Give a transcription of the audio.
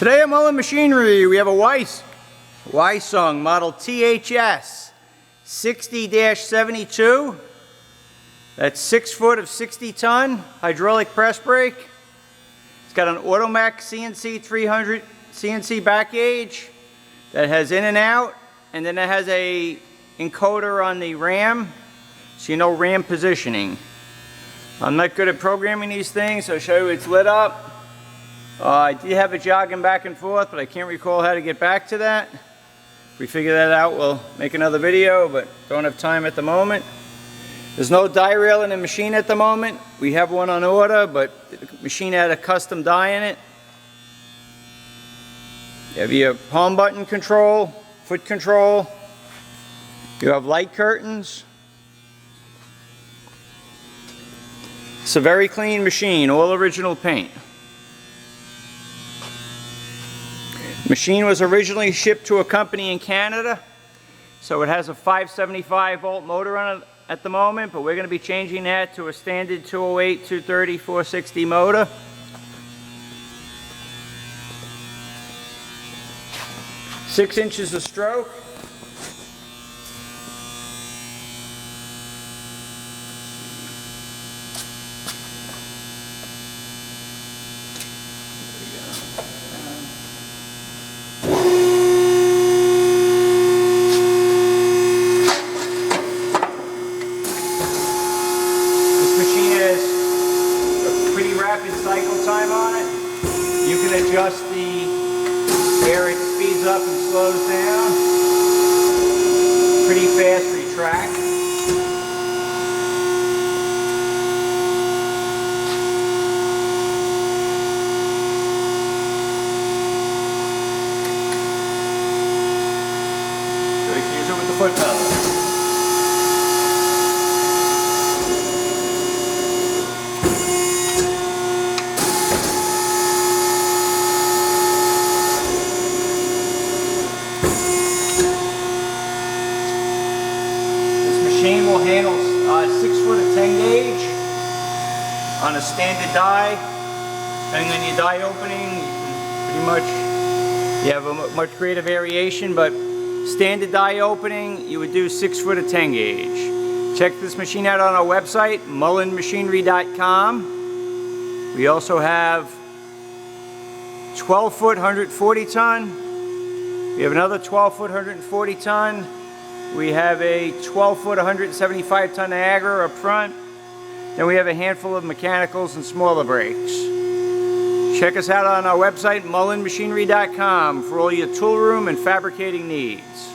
Today at Mullin Machinery we have a Wysong model THS 60-72. That's 6 foot of 60 ton hydraulic press brake. It's got an Automec CNC 300 CNC back gauge that has in and out, and then it has a encoder on the ram, so you know ram positioning. I'm not good at programming these things, so I'll show you it's lit up. I did have it jogging back and forth, but I can't recall how to get back to that. If we figure that out, we'll make another video, but don't have time at the moment. There's no die rail in the machine at the moment. We have one on order, but the machine had a custom die in it. You have your palm button control, foot control. You have light curtains. It's a very clean machine, all original paint. The machine was originally shipped to a company in Canada, so it has a 575 volt motor on it at the moment, but we're going to be changing that to a standard 208, 230, 460 motor. Six inches of stroke. Rapid cycle time on it. You can adjust the where it speeds up and slows down. Pretty fast retract. So you can use it with the foot pedal. Machine will handle 6 foot of 10 gauge on a standard die. Depending on your die opening, pretty much you have a much greater variation, but standard die opening, you would do 6 foot of 10 gauge. Check this machine out on our website, mullinmachinery.com. We also have 12 foot 140 ton. We have another 12 foot 140 ton. We have a 12 foot 175 ton Niagara up front. Then we have a handful of mechanicals and smaller brakes. Check us out on our website, mullinmachinery.com, for all your tool room and fabricating needs.